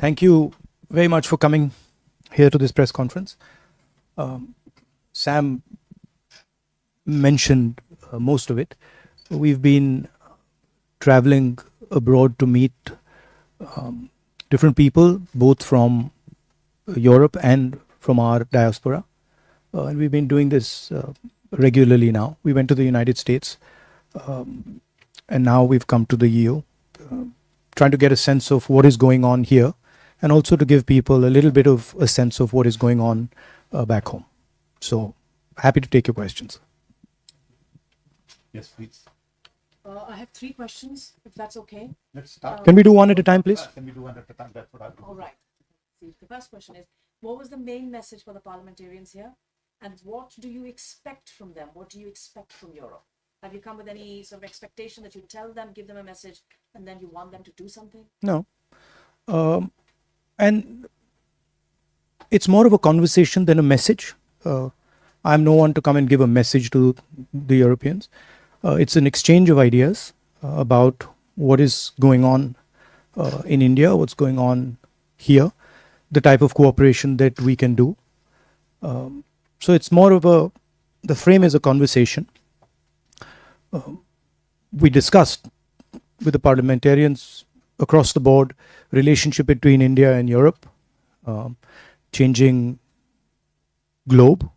Thank you very much for coming here to this press conference. Sam mentioned most of it. We've been traveling abroad to meet different people, both from Europe and from our diaspora. And we've been doing this regularly now. We went to the United States, and now we've come to the EU, trying to get a sense of what is going on here, and also to give people a little bit of a sense of what is going on back home. So, happy to take your questions. Yes, please. I have 3 questions, if that's okay. Let's start. Can we do one at a time, please? Can we do one at a time? That's what I'll do. All right. See, the first question is, what was the main message for the parliamentarians here? And what do you expect from them? What do you expect from Europe? Have you come with any sort of expectation that you tell them, give them a message, and then you want them to do something? No. And it's more of a conversation than a message. I'm no one to come and give a message to the Europeans. It's an exchange of ideas about what is going on in India, what's going on here, the type of cooperation that we can do. So it's more of the frame is a conversation. We discussed with the parliamentarians across the board relationship between India and Europe, changing globe,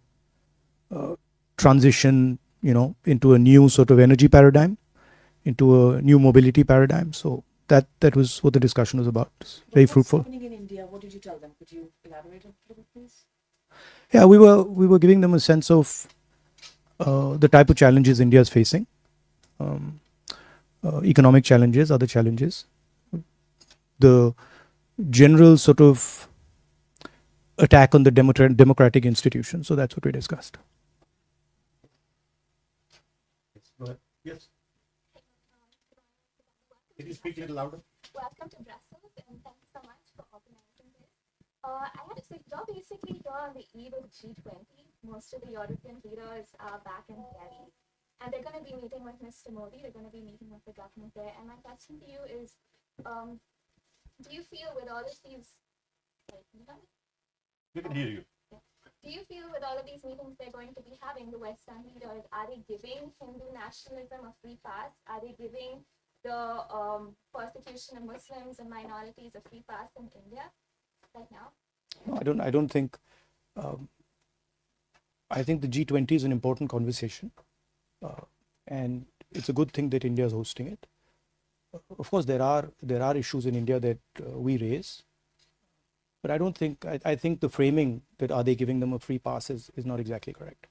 transition, into a new sort of energy paradigm, into a new mobility paradigm. So that was what the discussion was about. It's very fruitful. What's happening in India? What did you tell them? Could you elaborate a little bit, please? Yeah, we were giving them a sense of the type of challenges India is facing, economic challenges, other challenges, the general sort of attack on the democratic institutions. So that's what we discussed. Yes, go ahead. Yes. Can you speak a little louder? Welcome to Brussels, and thank you so much for organizing this. I had to say, you're basically here on the eve of G20. Most of the European leaders are back in Delhi, and they're going to be meeting with Mr. Modi. They're going to be meeting with the government there. And my question to you is, do you feel with all of these... We can hear you. Do you feel with all of these meetings they're going to be having, the Western leaders, are they giving Hindu nationalism a free pass? Are they giving the persecution of Muslims and minorities a free pass in India right now? No, I don't think. I think the G20 is an important conversation, and it's a good thing that India is hosting it. Of course, there are issues in India that we raise, but I don't think. I think the framing that are they giving them a free pass is not exactly correct.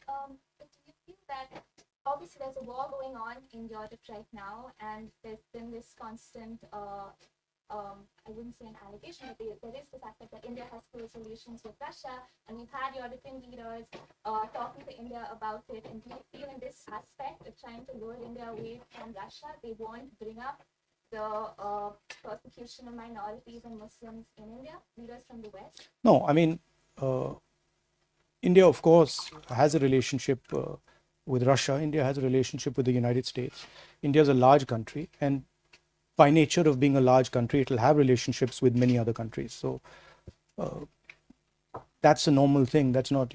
But do you feel that obviously there's a war going on in Europe right now, and there's been this constant, I wouldn't say an allegation, but there is the fact that India has close relations with Russia, and we've had European leaders talking to India about it. And do you feel in this aspect of trying to lure India away from Russia, they won't bring up the persecution of minorities and Muslims in India, leaders from the West? No, I mean, India, of course, has a relationship with Russia. India has a relationship with the United States. India is a large country, and by nature of being a large country, it will have relationships with many other countries. So that's a normal thing. That's not,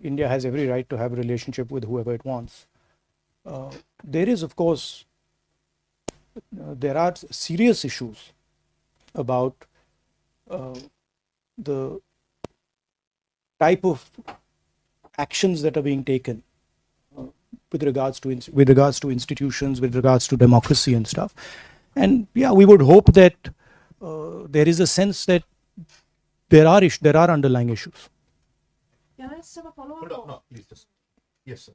India has every right to have a relationship with whoever it wants. There is, of course, there are serious issues about the type of actions that are being taken with regards to institutions, with regards to democracy and stuff. And yeah, we would hope that there is a sense that there are underlying issues. Can I just have a follow-up? No, please just. Yes, sir.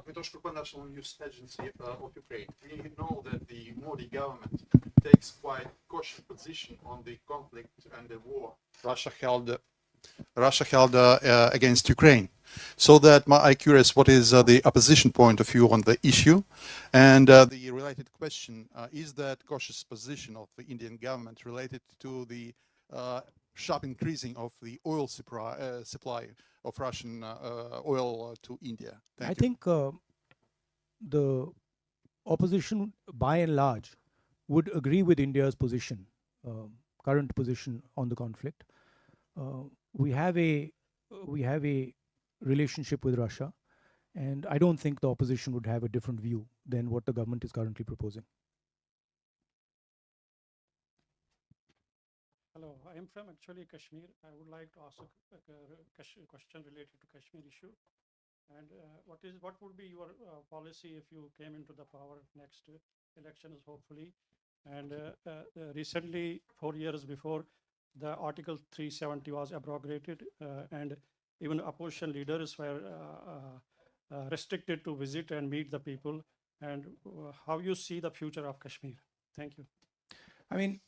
Dmitry Shkurko, National News Agency of Ukraine. We know that the Modi government takes quite cautious position on the conflict and the war Russia held against Ukraine. So that I'm curious, what is the opposition point of view on the issue? And the related question, is that cautious position of the Indian government related to the sharp increasing of the oil supply of Russian oil to India? I think the opposition, by and large, would agree with India's position current position on the conflict. We have a relationship with Russia, and I don't think the opposition would have a different view than what the government is currently proposing. Hello, I am from actually Kashmir. I would like to ask a question related to Kashmir issue. And what would be your policy if you came into the power next elections, hopefully? And recently, 4 years before, the Article 370 was abrogated, and even opposition leaders were restricted to visit and meet the people. And how you see the future of Kashmir? Thank you. I mean,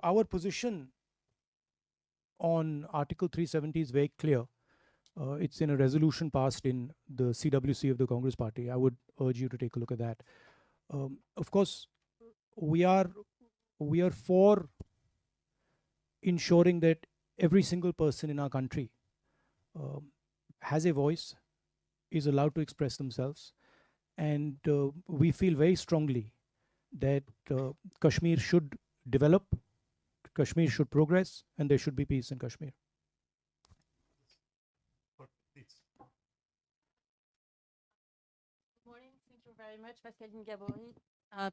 our position on Article 370 is very clear. It's in a resolution passed in the CWC of the Congress Party. I would urge you to take a look at that. Of course, we are for ensuring that every single person in our country has a voice, is allowed to express themselves, and we feel very strongly that Kashmir should develop, Kashmir should progress, and there should be peace in Kashmir. Please. Good morning. Thank you very much, Pascaline Gabory,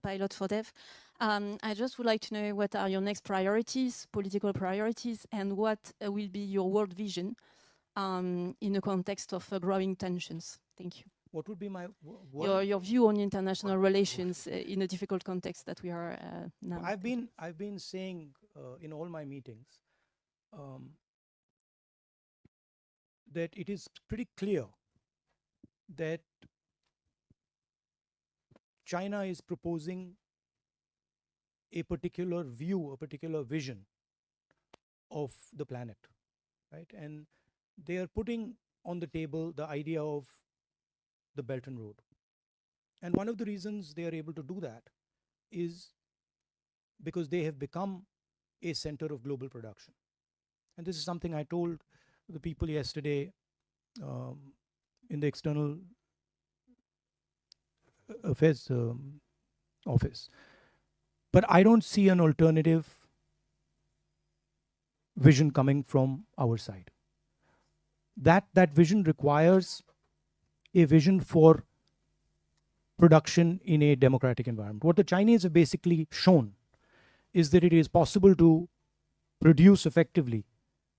pilot for Dev. I just would like to know what are your next priorities, political priorities, and what will be your world vision in the context of growing tensions. Thank you. What would be my Your view on international relations in a difficult context that we are now? I've been saying in all my meetings that it is pretty clear that China is proposing a particular view, a particular vision of the planet, right? And they are putting on the table the idea of the Belt and Road. And one of the reasons they are able to do that is because they have become a center of global production. And this is something I told the people yesterday in the External Affairs office. But I don't see an alternative vision coming from our side. That vision requires a vision for production in a democratic environment. What the Chinese have basically shown is that it is possible to produce effectively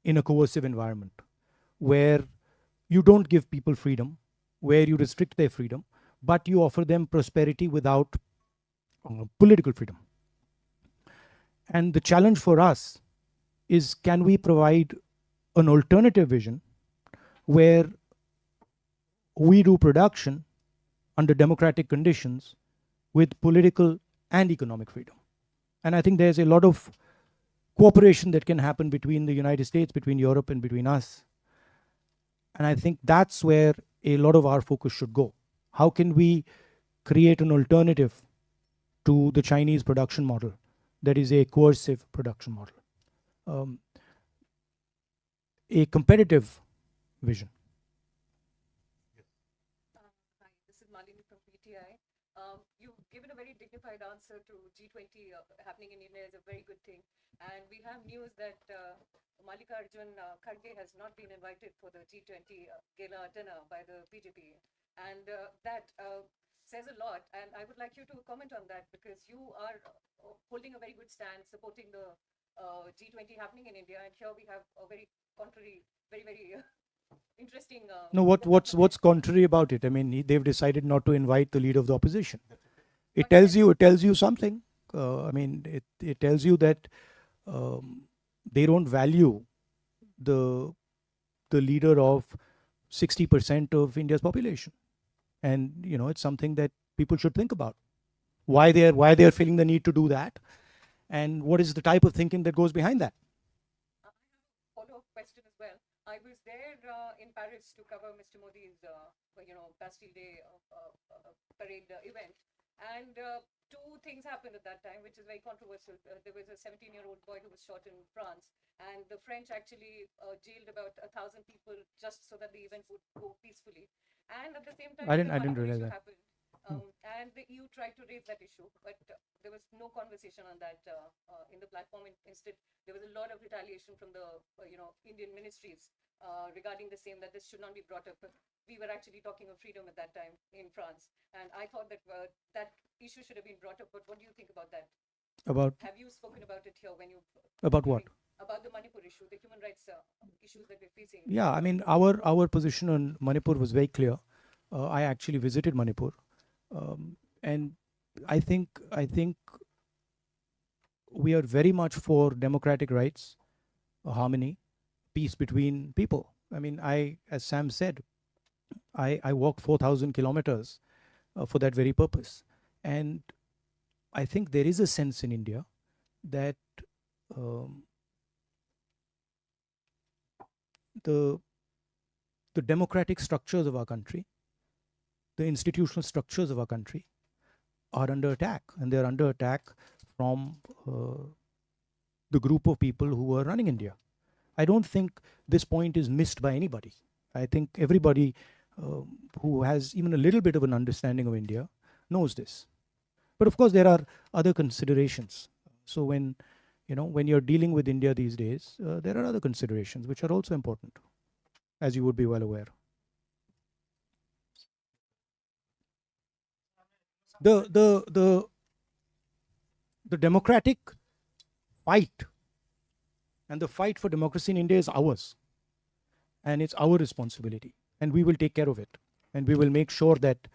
in a coercive environment where you don't give people freedom, where you restrict their freedom, but you offer them prosperity without political freedom. And the challenge for us is, can we provide an alternative vision where we do production under democratic conditions with political and economic freedom? And I think there's a lot of cooperation that can happen between the United States, between Europe, and between us. And I think that's where a lot of our focus should go. How can we create an alternative to the Chinese production model that is a coercive production model? A competitive vision. Hi, this is Malini from PTI. You've given a very dignified answer to G20 happening in India is a very good thing. And we have news that Mallikarjun Kharge has not been invited for the G20 gala dinner by the BJP. And that says a lot. And I would like you to comment on that, because you are holding a very good stand, supporting the G20 happening in India. And here we have a very contrary, very, very interesting. No, what's contrary about it? I mean, they've decided not to invite the leader of the opposition. It tells you something. I mean, it tells you that they don't value the leader of 60% of India's population, and it's something that people should think about. Why they're feeling the need to do that, and what is the type of thinking that goes behind that? I have a follow-up question as well. I was there in Paris to cover Mr. Modi's, Bastille Day parade event, and two things happened at that time, which is very controversial. There was a 17-year-old boy who was shot in France, and the French actually jailed about 1,000 people just so that the event would go peacefully. And at the same time, I didn't realize that. happened. And the EU tried to raise that issue, but there was no conversation on that in the platform. Instead, there was a lot of retaliation from the Indian ministries regarding the same, that this should not be brought up. We were actually talking of freedom at that time in France, and I thought that that issue should have been brought up. But what do you think about that? About Have you spoken about it here when you about what? about the Manipur issue, the human rights issues that we're facing? Yeah, I mean, our position on Manipur was very clear. I actually visited Manipur, and I think we are very much for democratic rights, harmony, peace between people. I mean, as Sam said, I walked 4,000 kilometers for that very purpose, and I think there is a sense in India that the democratic structures of our country, the institutional structures of our country are under attack, and they're under attack from the group of people who are running India. I don't think this point is missed by anybody. I think everybody who has even a little bit of an understanding of India knows this. But of course, there are other considerations. So when you're dealing with India these days, there are other considerations which are also important, as you would be well aware. The democratic fight and the fight for democracy in India is ours, and it's our responsibility, and we will take care of it, and we will make sure that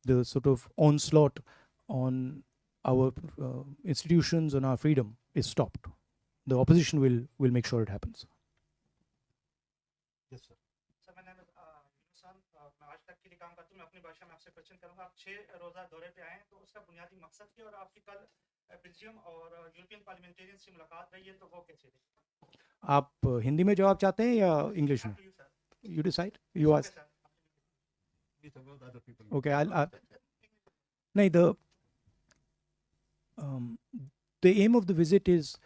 the sort of onslaught on our institutions, on our freedom is stopped. The opposition will make sure it happens. Yes, sir. Sir मैं आज तक के लिए काम करता हूँ। मैं अपनी भाषा में आपसे क्वेश्चन करूँगा। आप 6 रोज़ा दौरे पे आए हैं, तो उसका बुनियादी मकसद क्या, और आपकी कल बेल्जियम और यूरोपियन पार्लियामेंटेरियन से मुलाकात रही है, तो वो कैसे रही? आप हिंदी में जवाब चाहते हैं या इंग्लिश में? You decide. You ask. Okay, no, the aim of the visit is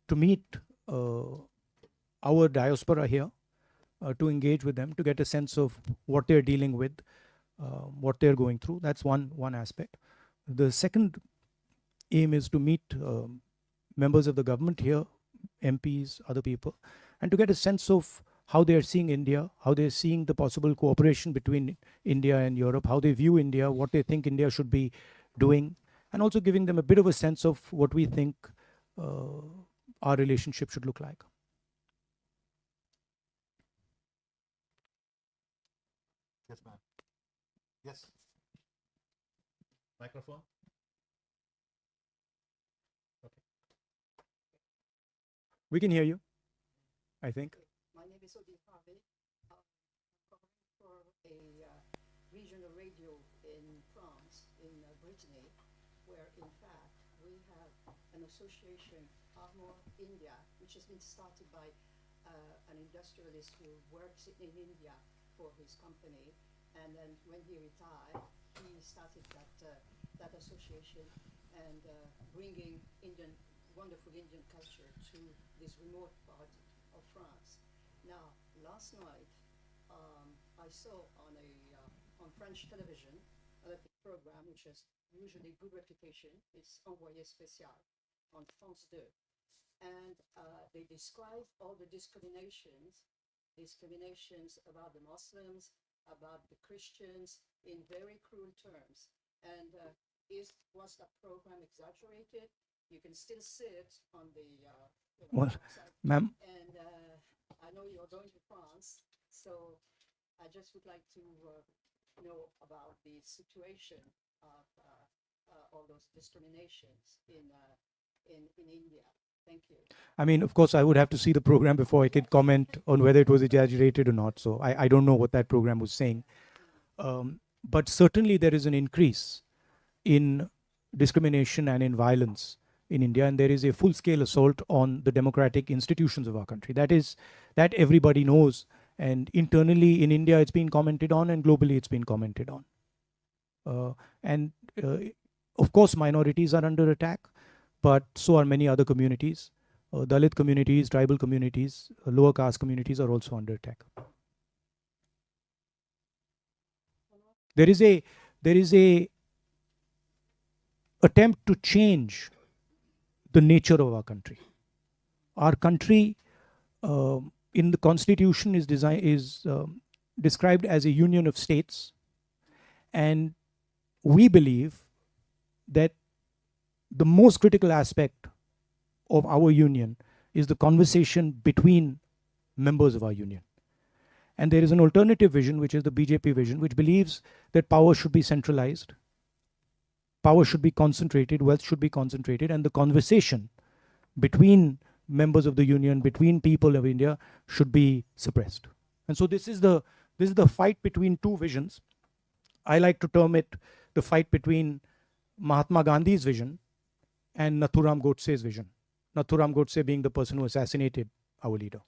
to meet our diaspora here, to engage with them, to get a sense of what they're dealing with, what they're going through. That's one aspect. The second aim is to meet members of the government here, MPs, other people, and to get a sense of how they're seeing India, how they're seeing the possible cooperation between India and Europe, how they view India, what they think India should be doing, and also giving them a bit of a sense of what we think our relationship should look like. Yes, ma'am. Yes. Microphone. Okay. We can hear you, I think. My name is Odile Harvey. I'm covering for a regional radio in France, in Brittany, where in fact we have an association, Armor India, which has been started by an industrialist who works in India for his company, and then when he retired, he started that association and bringing wonderful Indian culture to this remote part of France. Now, last night, I saw on French television a program which has usually good reputation. It's Envoyé Spécial on France 2. And they describe all the discriminations about the Muslims, about the Christians in very cruel terms. And was that program exaggerated? You can still see it on the Well, website. ma'am, And I know you're going to France, so I just would like to know about the situation of all those discriminations in India. Thank you. I mean, of course, I would have to see the program before I could comment on whether it was exaggerated or not. So I don't know what that program was saying. But certainly there is an increase in discrimination and in violence in India, and there is a full-scale assault on the democratic institutions of our country. That everybody knows, and internally in India it's been commented on, and globally it's been commented on. Of course, minorities are under attack, but so are many other communities. Dalit communities, tribal communities, lower caste communities are also under attack. There is a there is a attempt to change the nature of our country. Our country in the constitution is described as a union of states, and we believe that the most critical aspect of our union is the conversation between members of our union. And there is an alternative vision, which is the BJP vision, which believes that power should be centralized, power should be concentrated, wealth should be concentrated, and the conversation between members of the union, between people of India, should be suppressed. And so this is the fight between two visions. I like to term it the fight between Mahatma Gandhi's vision and Nathuram Godse's vision. Nathuram Godse being the person who assassinated our leader.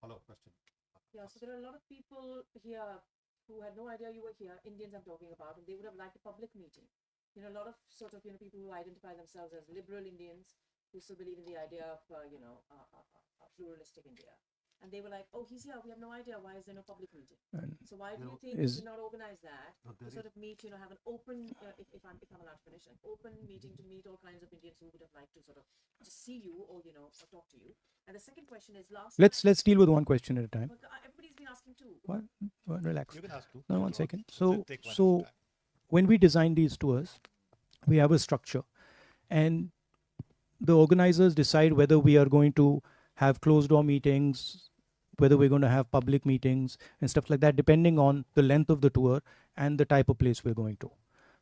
Follow-up question. Yeah, so there are a lot of people here who had no idea you were here, Indians I'm talking about, and they would have liked a public meeting. You know, a lot of sort of, people who identify themselves as liberal Indians who still believe in the idea of, a pluralistic India. And they were like, oh, he's here, we have no idea, why is there no public meeting? So why do you think we should not organize that, to sort of meet, have an open, if I'm allowed to finish, an open meeting to meet all kinds of Indians who would have liked to sort of just see you or, or talk to you. And the second question is Let's deal with one question at a time. Everybody's been asking two. What? Relax. You can ask two. No, one second. Take one at a So time. when we design these tours, we have a structure, and the organizers decide whether we are going to have closed door meetings, whether we're going to have public meetings and stuff like that, depending on the length of the tour and the type of place we're going to.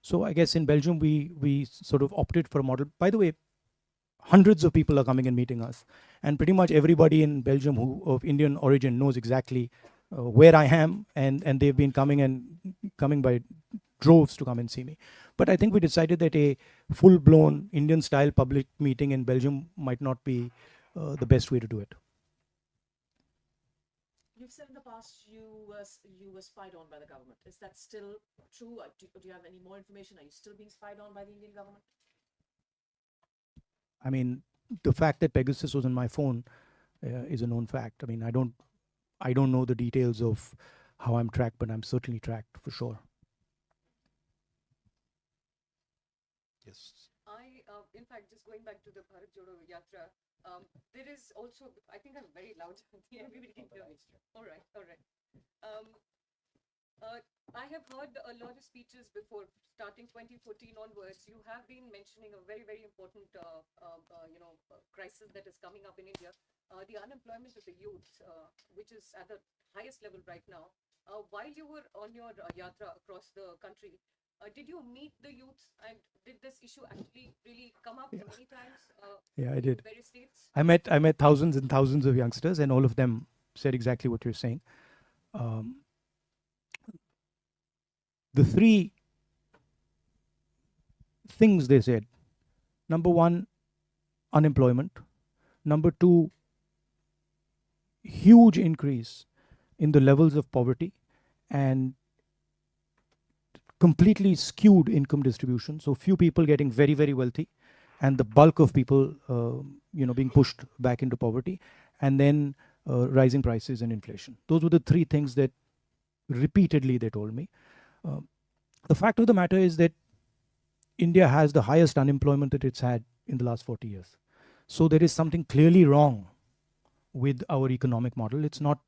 So I guess in Belgium, we sort of opted for a model. By the way, hundreds of people are coming and meeting us, and pretty much everybody in Belgium who of Indian origin knows exactly where I am, and they've been coming by droves to come and see me. But I think we decided that a full-blown Indian-style public meeting in Belgium might not be the best way to do it. You've said in the past you were spied on by the government. Is that still true? Do you have any more information? Are you still being spied on by the Indian government? I mean, the fact that Pegasus was on my phone is a known fact. I mean, I don't know the details of how I'm tracked, but I'm certainly tracked for sure. Yes. In fact, just going back to the Bharat Jodo Yatra, there is also, I think I'm very loud. Everybody can hear me. All right. I have heard a lot of speeches before, starting 2014 onwards. You have been mentioning a very, very important, crisis that is coming up in India, the unemployment of the youth, which is at the highest level right now. While you were on your yatra across the country, did you meet the youth, and did this issue actually really come up many times? Yeah, I in did. Various states? I met thousands and thousands of youngsters, and all of them said exactly what you're saying. The three things they said: number one, unemployment; number two, huge increase in the levels of poverty, and completely skewed income distribution. So few people getting very, very wealthy, and the bulk of people, being pushed back into poverty, and then rising prices and inflation. Those were the three things that repeatedly they told me. The fact of the matter is that India has the highest unemployment that it's had in the last 40 years. So there is something clearly wrong with our economic model. It's not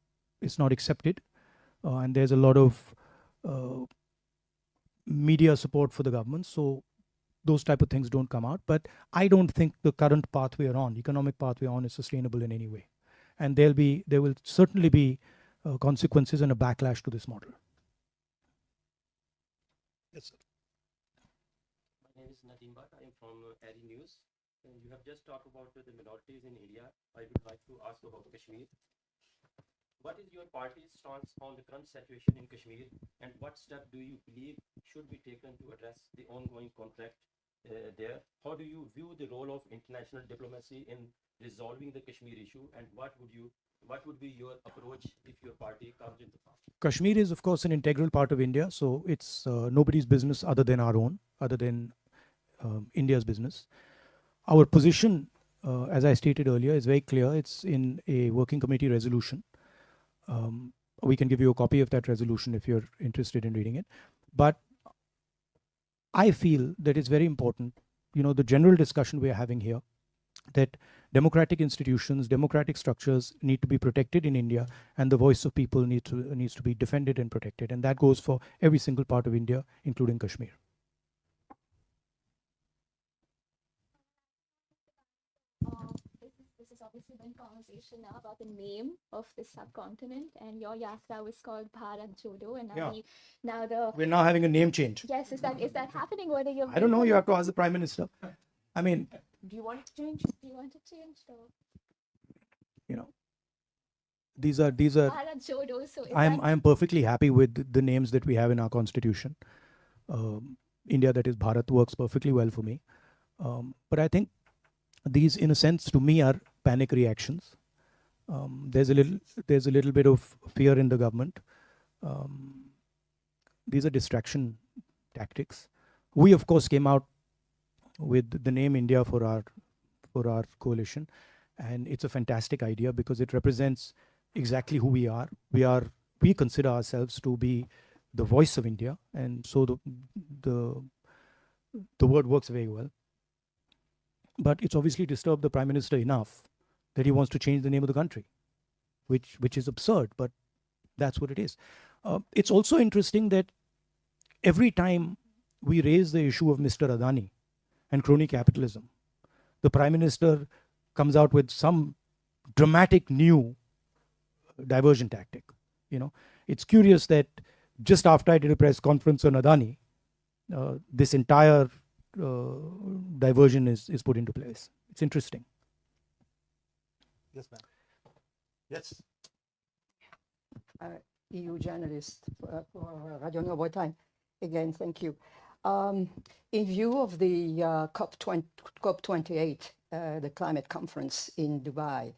accepted, and there's a lot of media support for the government. So those type of things don't come out. But I don't think the current path we are on, economic path we are on, is sustainable in any way. And there will certainly be consequences and a backlash to this model. Yes, sir. My name is Nadeem Bhatt. I am from Ari News. You have just talked about the minorities in India. I would like to ask about Kashmir. What is your party's stance on the current situation in Kashmir, and what step do you believe should be taken to address the ongoing conflict there? How do you view the role of international diplomacy in resolving the Kashmir issue, and what would be your approach if your party comes into power? Kashmir is, of course, an integral part of India, so it's nobody's business other than our own, other than India's business. Our position, as I stated earlier, is very clear. It's in a working committee resolution. We can give you a copy of that resolution if you're interested in reading it. But I feel that it's very important, the general discussion we are having here, that democratic institutions, democratic structures need to be protected in India, and the voice of people needs to be defended and protected. And that goes for every single part of India, including Kashmir. This has obviously been conversation now about the name of this subcontinent, and your yatra was called Bharat Jodo, and We're now having a name change. yes, is that happening? Whether you're I don't know. You have to ask the Prime Minister. I mean, Do you want it to change? Do you want to change the these are. Bharat Jodo? So I'm perfectly happy with the names that we have in our constitution. India, that is Bharat, works perfectly well for me. But I think these, in a sense, to me, are panic reactions. There's a little bit of fear in the government. These are distraction tactics. We, of course, came out with the name India for our coalition, and it's a fantastic idea because it represents exactly who we are. We consider ourselves to be the voice of India, and so the word works very well. But it's obviously disturbed the Prime Minister enough that he wants to change the name of the country, which is absurd, but that's what it is. It's also interesting that every time we raise the issue of Mr. Adani and crony capitalism, the Prime Minister comes out with some dramatic new diversion tactic. It's curious that just after I did a press conference on Adani, this entire diversion is put into place. It's interesting. Yes, ma'am. Yes. EU journalist for Radio Novo Time. Again, thank you. In view of the COP28, the climate conference in Dubai,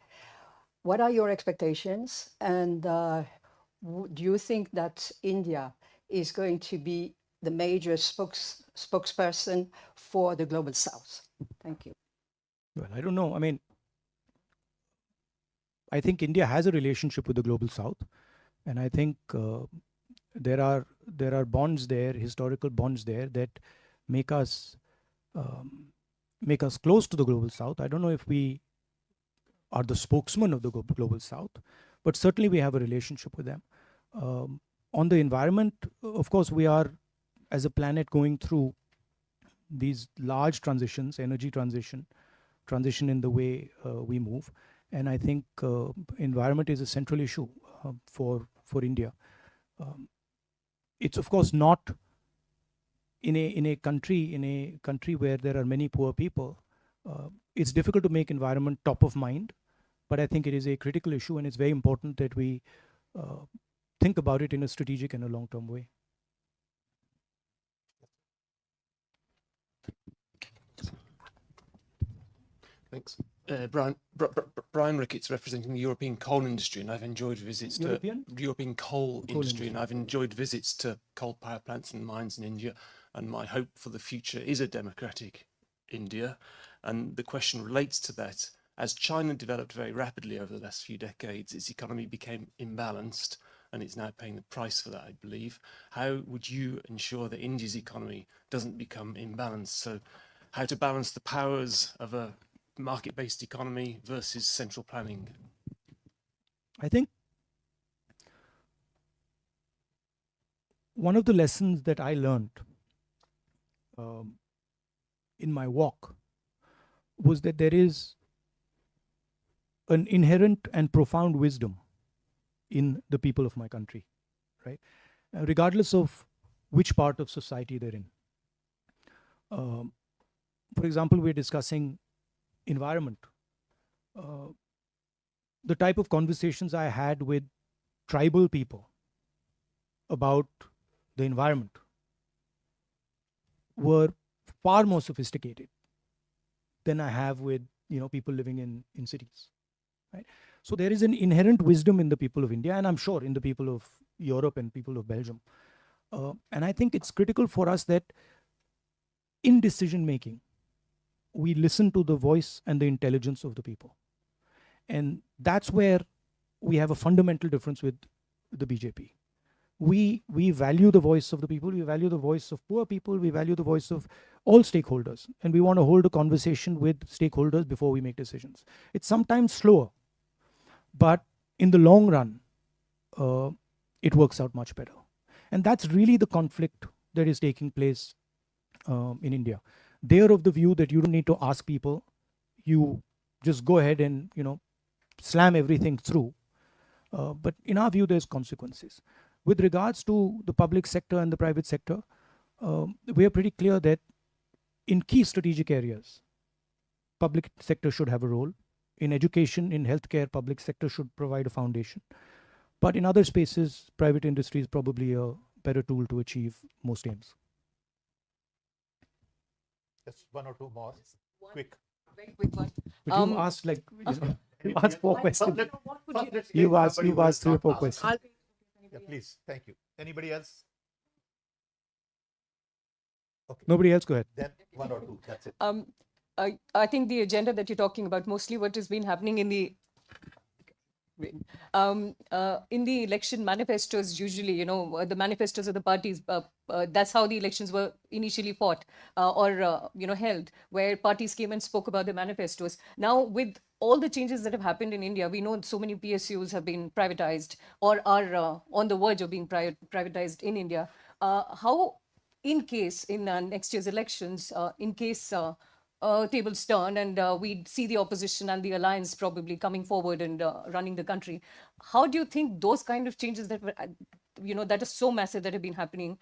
what are your expectations? And do you think that India is going to be the major spokesperson for the Global South? Thank you. Well, I don't know. I mean, I think India has a relationship with the Global South, and I think there are bonds there, historical bonds there, that make us close to the Global South. I don't know if we are the spokesman of the Global South, but certainly we have a relationship with them. On the environment, of course, we are, as a planet, going through these large transitions, energy transition in the way we move. And I think environment is a central issue for India. It's of course not in a country where there are many poor people. It's difficult to make environment top of mind, but I think it is a critical issue, and it's very important that we think about it in a strategic and a long-term way. Thanks. Brian Ricketts, representing the European coal industry, and I've enjoyed visits to European coal industry, and I've enjoyed visits to coal power plants and mines in India. And my hope for the future is a democratic India. And the question relates to that. As China developed very rapidly over the last few decades, its economy became imbalanced, and it's now paying the price for that, I believe. How would you ensure that India's economy doesn't become imbalanced? So how to balance the powers of a market-based economy versus central planning? I think one of the lessons that I learned in my walk was that there is an inherent and profound wisdom in the people of my country, right? Regardless of which part of society they're in. For example, we're discussing environment. The type of conversations I had with tribal people about the environment were far more sophisticated than I have with people living in cities, right? So there is an inherent wisdom in the people of India, and I'm sure in the people of Europe and people of Belgium. And I think it's critical for us that in decision making, we listen to the voice and the intelligence of the people. And that's where we have a fundamental difference with the BJP. We value the voice of the people, we value the voice of poor people, we value the voice of all stakeholders, and we want to hold a conversation with stakeholders before we make decisions. It's sometimes slower, but in the long run, it works out much better. And that's really the conflict that is taking place in India. They're of the view that you don't need to ask people, you just go ahead and slam everything through. But in our view, there's consequences. With regards to the public sector and the private sector, we are pretty clear that in key strategic areas, public sector should have a role. In education, in healthcare, public sector should provide a foundation. But in other spaces, private industry is probably a better tool to achieve most aims. Just one or two more. Quick. Very quick one. But you asked you asked 4 questions. You've asked 3 or 4 questions. Yeah, please. Thank you. Anybody else? Okay. Nobody else, go ahead. Then one or two. That's it. I think the agenda that you're talking about, mostly what has been happening in the election manifestos, usually, the manifestos of the parties, that's how the elections were initially fought or held, where parties came and spoke about the manifestos. Now, with all the changes that have happened in India, we know so many PSUs have been privatized or are on the verge of being privatized in India. How, in case in next year's elections, in case tables turn and we see the opposition and the alliance probably coming forward and running the country, how do you think those kind of changes that were, that are so massive that have been happening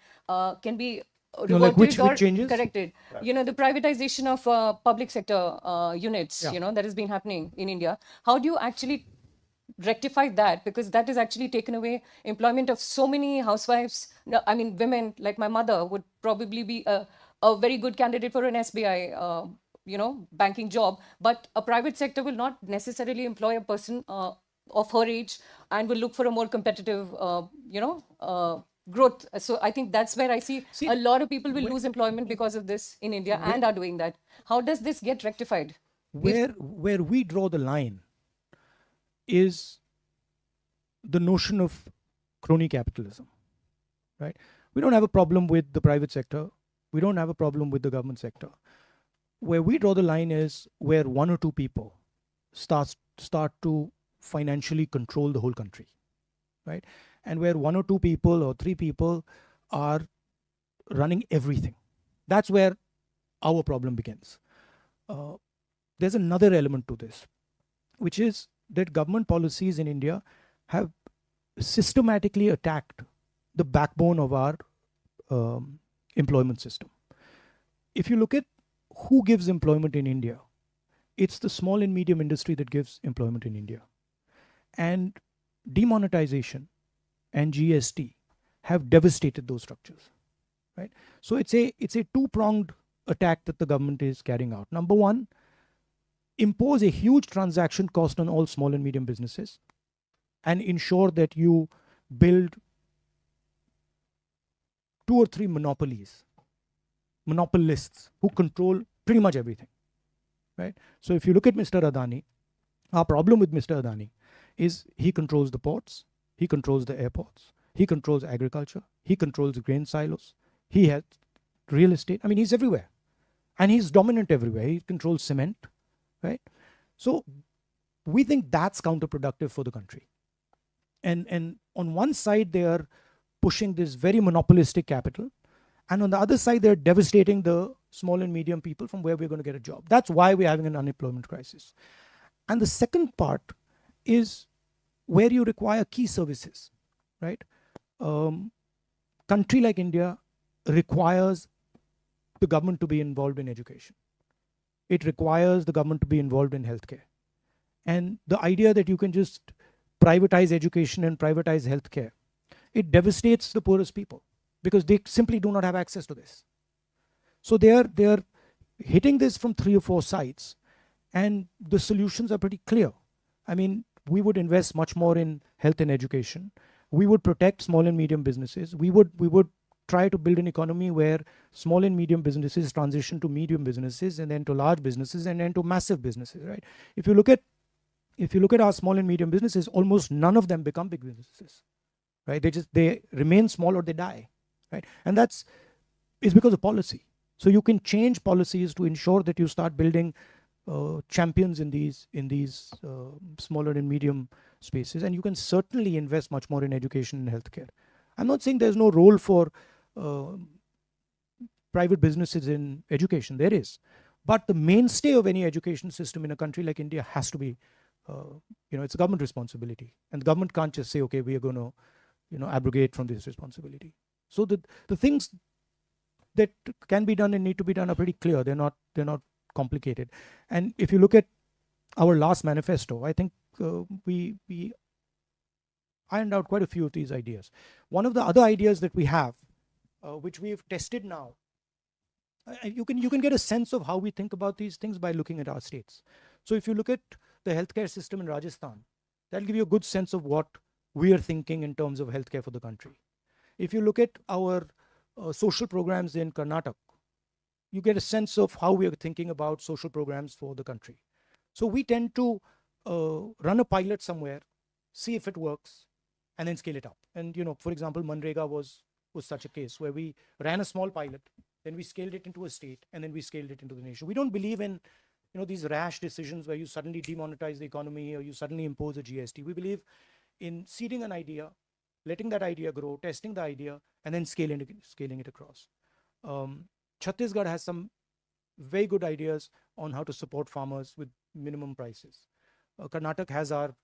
can be like which or changes? corrected? The privatization of public sector units, Yeah. that has been happening in India. How do you actually rectify that? Because that has actually taken away employment of so many housewives. No, I mean, women like my mother would probably be a very good candidate for an SBI, banking job, but a private sector will not necessarily employ a person of her age and will look for a more competitive, growth. So I think that's where I see a lot of people will lose employment because of this in India and are doing that. How does this get rectified? Where we draw the line is the notion of crony capitalism, right? We don't have a problem with the private sector. We don't have a problem with the government sector. Where we draw the line is where one or two people start to financially control the whole country, right? And where one or two people or three people are running everything. That's where our problem begins. There's another element to this, which is that government policies in India have systematically attacked the backbone of our employment system. If you look at who gives employment in India, it's the small and medium industry that gives employment in India. And demonetization and GST have devastated those structures, right? So it's a two-pronged attack that the government is carrying out. Number one, impose a huge transaction cost on all small and medium businesses and ensure that you build 2 or 3 monopolists who control pretty much everything, right? So if you look at Mr. Adani, our problem with Mr. Adani is he controls the ports, he controls the airports, he controls agriculture, he controls grain silos, he has real estate. I mean, he's everywhere. And he's dominant everywhere. He controls cement, right? So we think that's counterproductive for the country. And on one side, they are pushing this very monopolistic capital. And on the other side, they're devastating the small and medium people from where we're going to get a job. That's why we're having an unemployment crisis. And the second part is where you require key services, right? Country like India requires the government to be involved in education. It requires the government to be involved in healthcare. And the idea that you can just privatize education and privatize healthcare, it devastates the poorest people because they simply do not have access to this. So they are hitting this from 3 or 4 sides, and the solutions are pretty clear. I mean, we would invest much more in health and education. We would protect small and medium businesses. We would try to build an economy where small and medium businesses transition to medium businesses and then to large businesses and then to massive businesses, right? If you look at our small and medium businesses, almost none of them become big businesses. right? They remain small or they die, right? And it's because of policy. So you can change policies to ensure that you start building champions in these smaller and medium spaces, and you can certainly invest much more in education and healthcare. I'm not saying there's no role for private businesses in education. There is, but the mainstay of any education system in a country like India has to be, it's a government responsibility, and the government can't just say, okay, we are going to, abrogate from this responsibility. So the things that can be done and need to be done are pretty clear. They're not complicated. And if you look at our last manifesto, I think we ironed out quite a few of these ideas. One of the other ideas that we have, which we've tested now, you can get a sense of how we think about these things by looking at our states. So if you look at the healthcare system in Rajasthan, that'll give you a good sense of what we are thinking in terms of healthcare for the country. If you look at our social programs in Karnataka, you get a sense of how we are thinking about social programs for the country. So we tend to run a pilot somewhere, see if it works, and then scale it up. And for example, Manrega was such a case where we ran a small pilot, then we scaled it into a state, and then we scaled it into the nation. We don't believe in these rash decisions where you suddenly demonetize the economy or you suddenly impose a GST. We believe in seeding an idea, letting that idea grow, testing the idea, and then scaling it across. Chhattisgarh has some very good ideas on how to support farmers with minimum prices. Karnataka has our,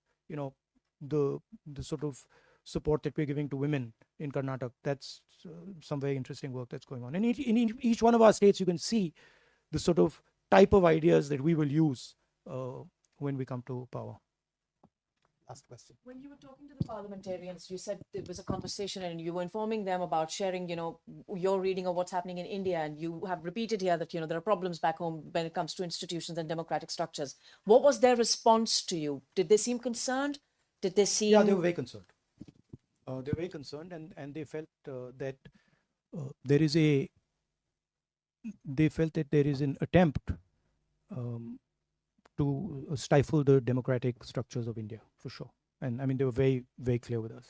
the sort of support that we're giving to women in Karnataka. That's some very interesting work that's going on. And in each one of our states, you can see the sort of type of ideas that we will use when we come to power. Last question. When you were talking to the parliamentarians, you said there was a conversation and you were informing them about sharing, your reading of what's happening in India. And you have repeated here that, there are problems back home when it comes to institutions and democratic structures. What was their response to you? Did they seem concerned? Did they seem... Yeah, they were very concerned. They were very concerned, and they felt that there is an attempt to stifle the democratic structures of India, for sure. And I mean, they were very, very clear with us.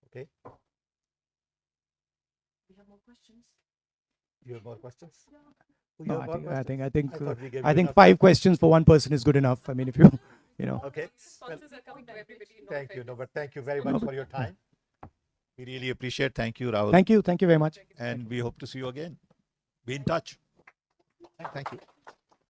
Okay. We have more questions. You have more questions? No, I think 5 questions for one person is good enough. I mean, if you, Okay. Sponsors are coming to everybody. Thank you. No, but thank you very much for your time. We really appreciate. Thank you, Rahul. Thank you very much. And we hope to see you again. Be in touch. Thank you.